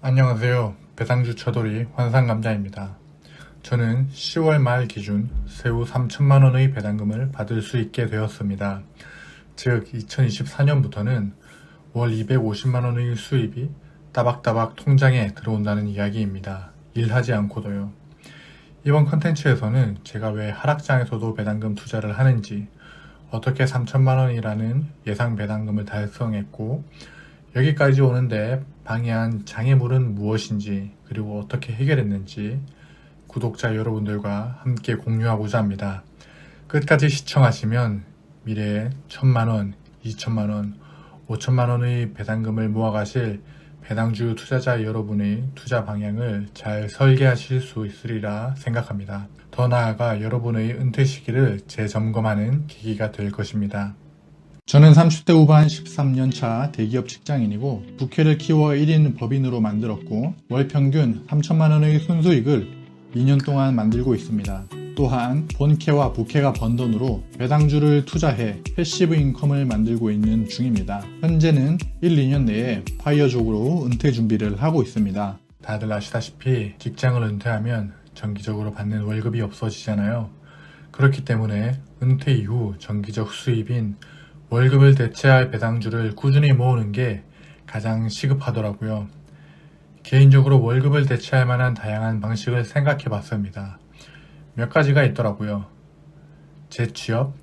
안녕하세요. 배당주 처돌이 환상감자입니다. 저는 10월 말 기준 세후 3천만원의 배당금을 받을 수 있게 되었습니다. 즉 2024년부터는 월 250만원의 수입이 따박따박 통장에 들어온다는 이야기입니다. 일하지 않고도요. 이번 컨텐츠에서는 제가 왜 하락장에서도 배당금 투자를 하는지, 어떻게 3천만원이라는 예상 배당금을 달성했고 여기까지 오는데 방해한 장애물은 무엇인지, 그리고 어떻게 해결했는지 구독자 여러분들과 함께 공유하고자 합니다. 끝까지 시청하시면 미래에 1,000만원, 2천만원, 5천만원의 배당금을 모아가실 배당주 투자자 여러분의 투자 방향을 잘 설계하실 수 있으리라 생각합니다. 더 나아가 여러분의 은퇴 시기를 재점검하는 계기가 될 것입니다. 저는 30대 후반 13년차 대기업 직장인이고 부캐를 키워 1인 법인으로 만들었고 월 평균 3천만원의 순수익을 2년 동안 만들고 있습니다. 또한 본캐와 부캐가 번 돈으로 배당주를 투자해 패시브 인컴을 만들고 있는 중입니다. 현재는 1, 2년 내에 파이어족으로 은퇴 준비를 하고 있습니다. 다들 아시다시피 직장을 은퇴하면 정기적으로 받는 월급이 없어지잖아요. 그렇기 때문에 은퇴 이후 정기적 수입인 월급을 대체할 배당주를 꾸준히 모으는 게 가장 시급하더라고요. 개인적으로 월급을 대체할 만한 다양한 방식을 생각해 봤습니다. 몇 가지가 있더라고요. 재취업,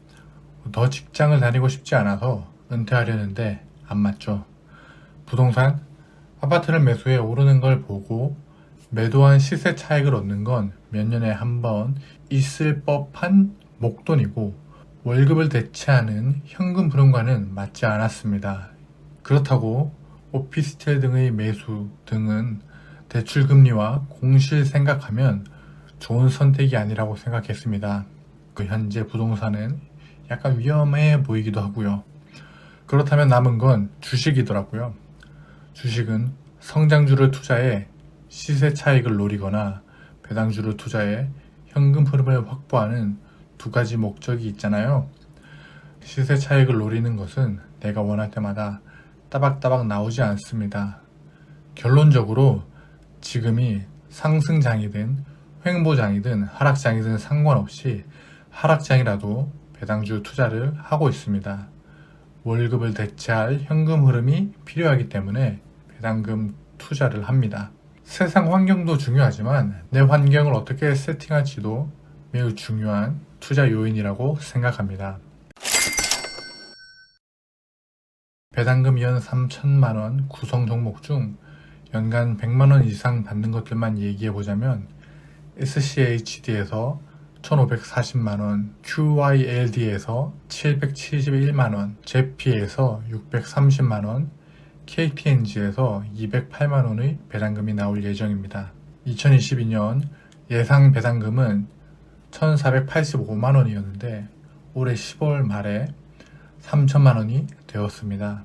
더 직장을 다니고 싶지 않아서 은퇴하려는데 안 맞죠. 부동산, 아파트를 매수해 오르는 걸 보고 매도한 시세 차익을 얻는 건 몇 년에 한 번 있을 법한 목돈이고 월급을 대체하는 현금 흐름과는 맞지 않았습니다. 그렇다고 오피스텔 등의 매수 등은 대출금리와 공실 생각하면 좋은 선택이 아니라고 생각했습니다. 현재 부동산은 약간 위험해 보이기도 하고요. 그렇다면 남은 건 주식이더라고요. 주식은 성장주를 투자해 시세 차익을 노리거나 배당주를 투자해 현금 흐름을 확보하는 두 가지 목적이 있잖아요. 시세 차익을 노리는 것은 내가 원할 때마다 따박따박 나오지 않습니다. 결론적으로 지금이 상승장이든 횡보장이든 하락장이든 상관없이 하락장이라도 배당주 투자를 하고 있습니다. 월급을 대체할 현금 흐름이 필요하기 때문에 배당금 투자를 합니다. 세상 환경도 중요하지만 내 환경을 어떻게 세팅할지도 매우 중요한 투자 요인이라고 생각합니다. 배당금 연 3천만원 구성 종목 중 연간 100만원 이상 받는 것들만 얘기해보자면 SCHD에서 1540만원, QYLD에서 771만원, 제피에서 630만원, KTNG에서 208만원의 배당금이 나올 예정입니다. 2022년 예상 배당금은 1,485만원이었는데 올해 10월 말에 3천만원이 되었습니다.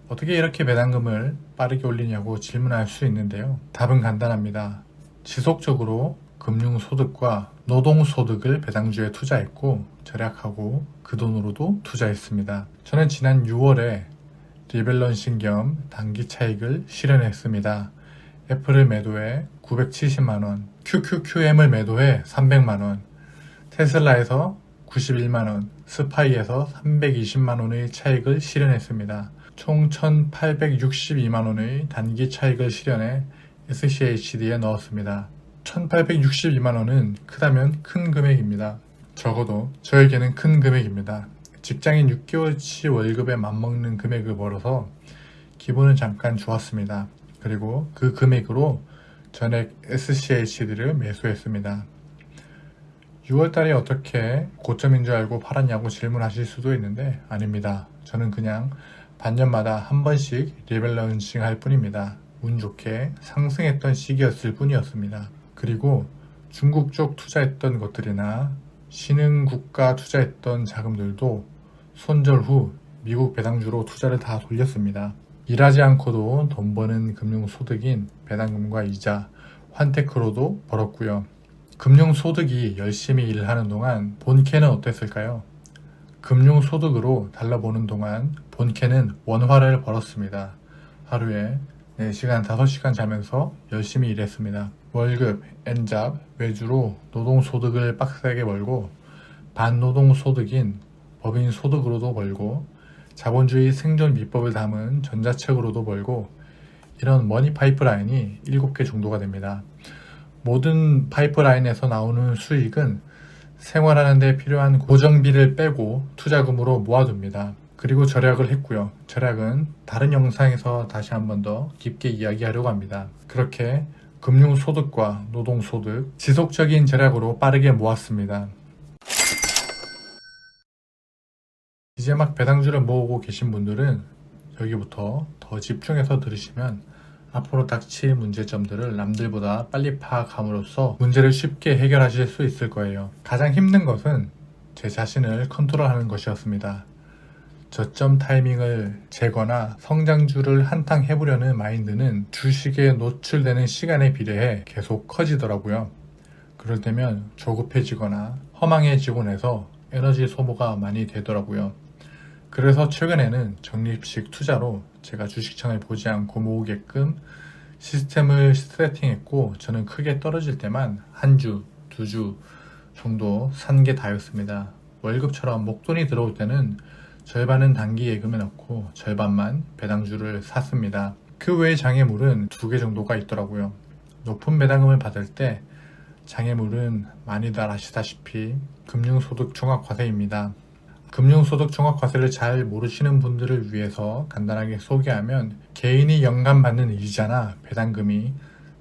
어떻게 이렇게 배당금을 빠르게 올리냐고 질문할 수 있는데요. 답은 간단합니다. 지속적으로 금융소득과 노동소득을 배당주에 투자했고 절약하고 그 돈으로도 투자했습니다. 저는 지난 6월에 리밸런싱 겸 단기 차익을 실현했습니다. 애플을 매도해 970만원, QQQM을 매도해 300만원, 테슬라에서 91만원, 스파이에서 320만원의 차익을 실현했습니다. 총 1862만원의 단기 차익을 실현해 SCHD에 넣었습니다. 1862만원은 크다면 큰 금액입니다. 적어도 저에게는 큰 금액입니다. 직장인 6개월치 월급에 맞먹는 금액을 벌어서 기분은 잠깐 좋았습니다. 그리고 그 금액으로 전액 SCHD를 매수했습니다. 6월달에 어떻게 고점인 줄 알고 팔았냐고 질문하실 수도 있는데 아닙니다. 저는 그냥 반년마다 한 번씩 리밸런싱 할 뿐입니다. 운 좋게 상승했던 시기였을 뿐이었습니다. 그리고 중국 쪽 투자했던 것들이나 신흥국가 투자했던 자금들도 손절 후 미국 배당주로 투자를 다 돌렸습니다. 일하지 않고도 돈 버는 금융소득인 배당금과 이자, 환테크로도 벌었고요. 금융소득이 열심히 일하는 동안 본캐는 어땠을까요? 금융소득으로 달러 버는 동안 본캐는 원화를 벌었습니다. 하루에 4시간, 5시간 자면서 열심히 일했습니다. 월급, 엔잡, 외주로 노동소득을 빡세게 벌고 반노동소득인 법인소득으로도 벌고 자본주의 생존 비법을 담은 전자책으로도 벌고 이런 머니 파이프라인이 7개 정도가 됩니다. 모든 파이프라인에서 나오는 수익은 생활하는 데 필요한 고정비를 빼고 투자금으로 모아둡니다. 그리고 절약을 했고요. 절약은 다른 영상에서 다시 한 번 더 깊게 이야기하려고 합니다. 그렇게 금융소득과 노동소득, 지속적인 절약으로 빠르게 모았습니다. 이제 막 배당주를 모으고 계신 분들은 여기부터 더 집중해서 들으시면 앞으로 닥칠 문제점들을 남들보다 빨리 파악함으로써 문제를 쉽게 해결하실 수 있을 거예요. 가장 힘든 것은 제 자신을 컨트롤하는 것이었습니다. 저점 타이밍을 재거나 성장주를 한탕 해보려는 마인드는 주식에 노출되는 시간에 비례해 계속 커지더라고요. 그럴 때면 조급해지거나 허망해지곤 해서 에너지 소모가 많이 되더라고요. 그래서 최근에는 적립식 투자로 제가 주식창을 보지 않고 모으게끔 시스템을 세팅했고 저는 크게 떨어질 때만 한 주, 2주 정도 산 게 다였습니다. 월급처럼 목돈이 들어올 때는 절반은 단기 예금에 넣고 절반만 배당주를 샀습니다. 그 외의 장애물은 2개 정도가 있더라고요. 높은 배당금을 받을 때 장애물은 많이들 아시다시피 금융소득 종합과세입니다. 금융소득 종합과세를 잘 모르시는 분들을 위해서 간단하게 소개하면 개인이 연간 받는 이자나 배당금이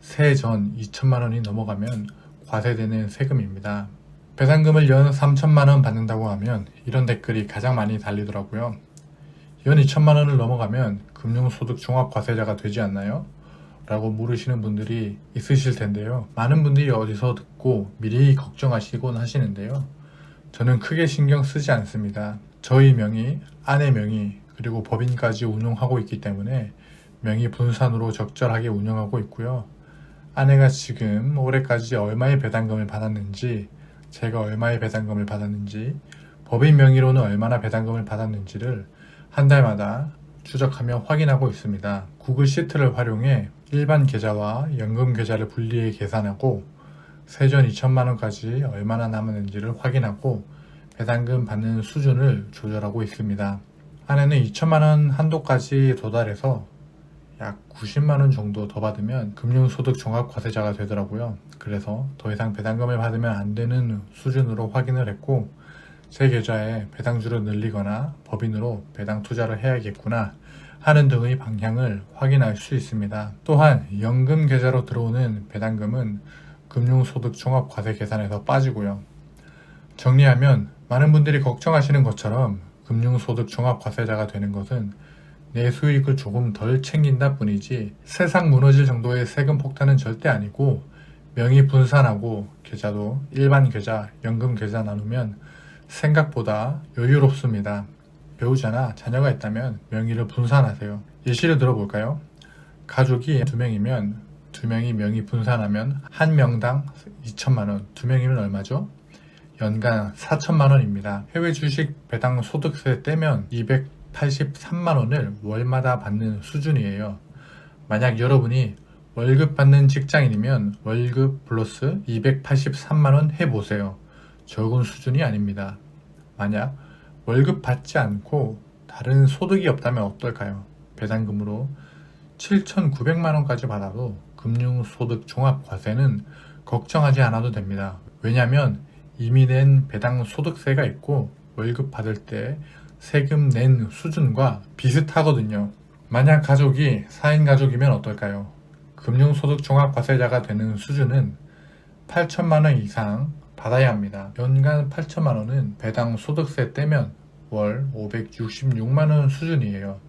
세해 전 2천만 원이 넘어가면 과세되는 세금입니다. 배당금을 연 3천만 원 받는다고 하면 이런 댓글이 가장 많이 달리더라고요. 연 2천만 원을 넘어가면 금융소득 종합과세자가 되지 않나요? 라고 물으시는 분들이 있으실 텐데요. 많은 분들이 어디서 듣고 미리 걱정하시곤 하시는데요. 저는 크게 신경 쓰지 않습니다. 저희 명의, 아내 명의, 그리고 법인까지 운용하고 있기 때문에 명의 분산으로 적절하게 운영하고 있고요. 아내가 지금 올해까지 얼마의 배당금을 받았는지, 제가 얼마의 배당금을 받았는지, 법인 명의로는 얼마나 배당금을 받았는지를 한 달마다 추적하며 확인하고 있습니다. 구글 시트를 활용해 일반 계좌와 연금 계좌를 분리해 계산하고 세전 2천만 원까지 얼마나 남았는지를 확인하고 배당금 받는 수준을 조절하고 있습니다. 아내는 2천만 원 한도까지 도달해서 약 90만 원 정도 더 받으면 금융소득 종합과세자가 되더라고요. 그래서 더 이상 배당금을 받으면 안 되는 수준으로 확인을 했고 제 계좌에 배당주를 늘리거나 법인으로 배당 투자를 해야겠구나 하는 등의 방향을 확인할 수 있습니다. 또한 연금 계좌로 들어오는 배당금은 금융소득 종합과세 계산에서 빠지고요. 정리하면 많은 분들이 걱정하시는 것처럼 금융소득 종합과세자가 되는 것은 내 수익을 조금 덜 챙긴다 뿐이지 세상 무너질 정도의 세금 폭탄은 절대 아니고 명의 분산하고 계좌도 일반 계좌, 연금 계좌 나누면 생각보다 여유롭습니다. 배우자나 자녀가 있다면 명의를 분산하세요. 예시를 들어볼까요? 가족이 2명이면 2명이 명의 분산하면 한 명당 2천만 원, 2명이면 얼마죠? 연간 4천만 원입니다. 해외 주식 배당 소득세 떼면 283만 원을 월마다 받는 수준이에요. 만약 여러분이 월급 받는 직장인이면 월급 플러스 283만 원 해보세요. 적은 수준이 아닙니다. 만약 월급 받지 않고 다른 소득이 없다면 어떨까요? 배당금으로 7,900만 원까지 받아도 금융소득 종합과세는 걱정하지 않아도 됩니다. 왜냐하면 이미 낸 배당 소득세가 있고 월급 받을 때 세금 낸 수준과 비슷하거든요. 만약 가족이 4인 가족이면 어떨까요? 금융소득 종합과세자가 되는 수준은 8천만 원 이상 받아야 합니다. 연간 8천만 원은 배당 소득세 떼면 월 566만 원 수준이에요.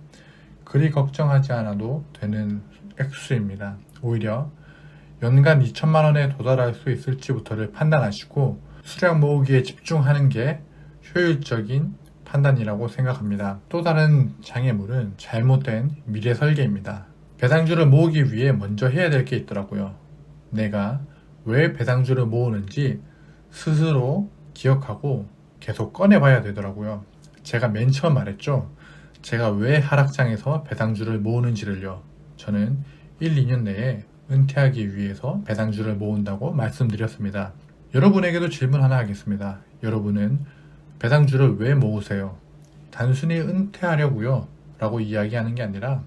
그리 걱정하지 않아도 되는 액수입니다. 오히려 연간 2천만 원에 도달할 수 있을지부터를 판단하시고 수량 모으기에 집중하는 게 효율적인 판단이라고 생각합니다. 또 다른 장애물은 잘못된 미래 설계입니다. 배당주를 모으기 위해 먼저 해야 될 게 있더라고요. 내가 왜 배당주를 모으는지 스스로 기억하고 계속 꺼내봐야 되더라고요. 제가 맨 처음 말했죠. 제가 왜 하락장에서 배당주를 모으는지를요. 저는 1, 2년 내에 은퇴하기 위해서 배당주를 모은다고 말씀드렸습니다. 여러분에게도 질문 하나 하겠습니다. 여러분은 배당주를 왜 모으세요? 단순히 은퇴하려고요 라고 이야기하는 게 아니라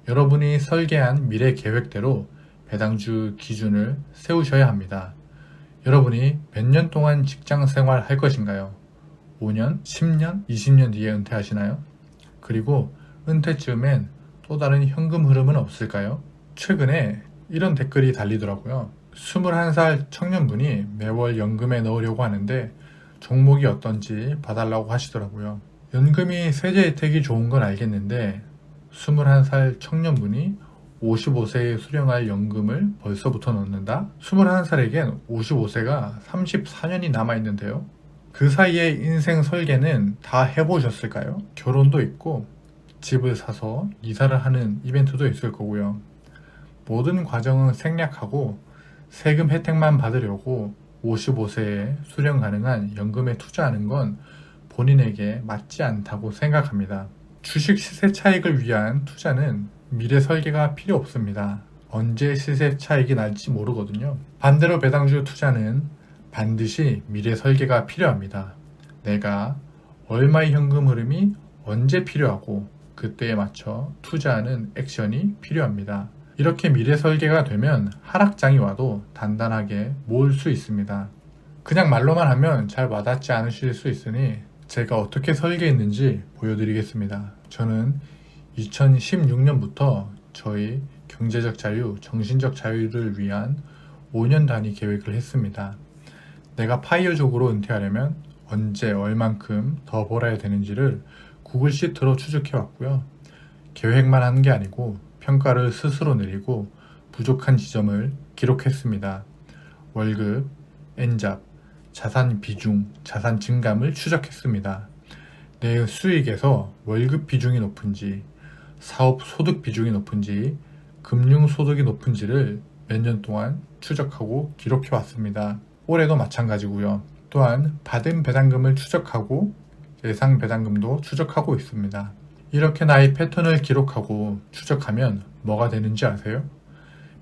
여러분이 설계한 미래 계획대로 배당주 기준을 세우셔야 합니다. 여러분이 몇 년 동안 직장 생활 할 것인가요? 5년, 10년, 20년 뒤에 은퇴하시나요? 그리고 은퇴쯤엔 또 다른 현금 흐름은 없을까요? 최근에 이런 댓글이 달리더라고요. 21살 청년분이 매월 연금에 넣으려고 하는데 종목이 어떤지 봐달라고 하시더라고요. 연금이 세제 혜택이 좋은 건 알겠는데 21살 청년분이 55세에 수령할 연금을 벌써부터 넣는다? 21살에겐 55세가 34년이 남아있는데요. 그 사이에 인생 설계는 다 해보셨을까요? 결혼도 있고 집을 사서 이사를 하는 이벤트도 있을 거고요. 모든 과정은 생략하고 세금 혜택만 받으려고 55세에 수령 가능한 연금에 투자하는 건 본인에게 맞지 않다고 생각합니다. 주식 시세 차익을 위한 투자는 미래 설계가 필요 없습니다. 언제 시세 차익이 날지 모르거든요. 반대로 배당주 투자는 반드시 미래 설계가 필요합니다. 내가 얼마의 현금 흐름이 언제 필요하고 그때에 맞춰 투자하는 액션이 필요합니다. 이렇게 미래 설계가 되면 하락장이 와도 단단하게 모을 수 있습니다. 그냥 말로만 하면 잘 와닿지 않으실 수 있으니 제가 어떻게 설계했는지 보여드리겠습니다. 저는 2016년부터 저희 경제적 자유, 정신적 자유를 위한 5년 단위 계획을 했습니다. 내가 파이어족으로 은퇴하려면 언제 얼만큼 더 벌어야 되는지를 구글 시트로 추적해 왔고요. 계획만 하는 게 아니고 평가를 스스로 내리고 부족한 지점을 기록했습니다. 월급, 엔잡, 자산 비중, 자산 증감을 추적했습니다. 내 수익에서 월급 비중이 높은지, 사업 소득 비중이 높은지, 금융 소득이 높은지를 몇 년 동안 추적하고 기록해 왔습니다. 올해도 마찬가지고요. 또한 받은 배당금을 추적하고 예상 배당금도 추적하고 있습니다. 이렇게 나의 패턴을 기록하고 추적하면 뭐가 되는지 아세요?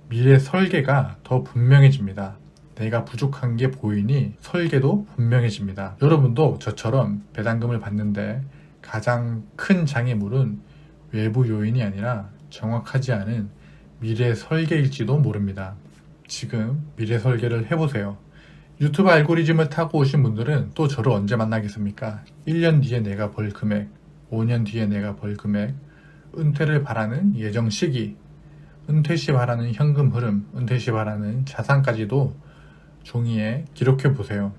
미래 설계가 더 분명해집니다. 내가 부족한 게 보이니 설계도 분명해집니다. 여러분도 저처럼 배당금을 받는데 가장 큰 장애물은 외부 요인이 아니라 정확하지 않은 미래 설계일지도 모릅니다. 지금 미래 설계를 해보세요. 유튜브 알고리즘을 타고 오신 분들은 또 저를 언제 만나겠습니까? 1년 뒤에 내가 벌 금액, 5년 뒤에 내가 벌 금액, 은퇴를 바라는 예정 시기, 은퇴 시 바라는 현금 흐름, 은퇴 시 바라는 자산까지도 종이에 기록해 보세요.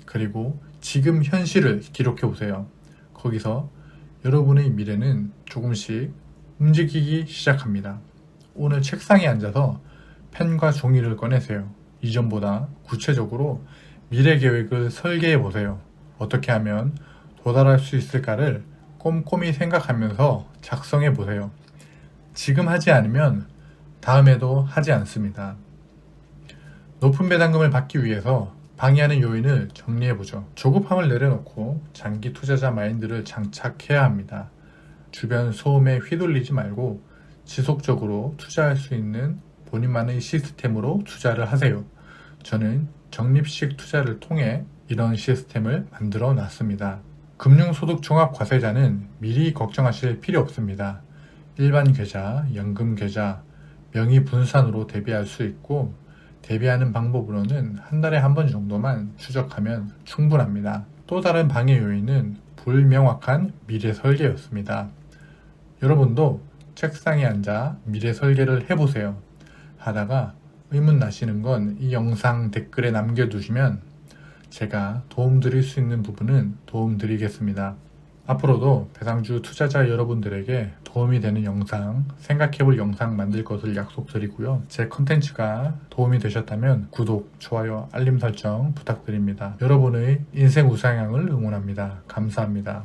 그리고 지금 현실을 기록해 보세요. 거기서 여러분의 미래는 조금씩 움직이기 시작합니다. 오늘 책상에 앉아서 펜과 종이를 꺼내세요. 이전보다 구체적으로 미래 계획을 설계해 보세요. 어떻게 하면 도달할 수 있을까를 꼼꼼히 생각하면서 작성해 보세요. 지금 하지 않으면 다음에도 하지 않습니다. 높은 배당금을 받기 위해서 방해하는 요인을 정리해 보죠. 조급함을 내려놓고 장기 투자자 마인드를 장착해야 합니다. 주변 소음에 휘둘리지 말고 지속적으로 투자할 수 있는 본인만의 시스템으로 투자를 하세요. 저는 적립식 투자를 통해 이런 시스템을 만들어 놨습니다. 금융소득 종합과세자는 미리 걱정하실 필요 없습니다. 일반 계좌, 연금 계좌, 명의 분산으로 대비할 수 있고 대비하는 방법으로는 한 달에 한 번 정도만 추적하면 충분합니다. 또 다른 방해 요인은 불명확한 미래 설계였습니다. 여러분도 책상에 앉아 미래 설계를 해보세요. 하다가 의문 나시는 건 이 영상 댓글에 남겨두시면 제가 도움드릴 수 있는 부분은 도움드리겠습니다. 앞으로도 배당주 투자자 여러분들에게 도움이 되는 영상, 생각해볼 영상 만들 것을 약속드리고요. 제 컨텐츠가 도움이 되셨다면 구독, 좋아요, 알림 설정 부탁드립니다. 여러분의 인생 우상향을 응원합니다. 감사합니다.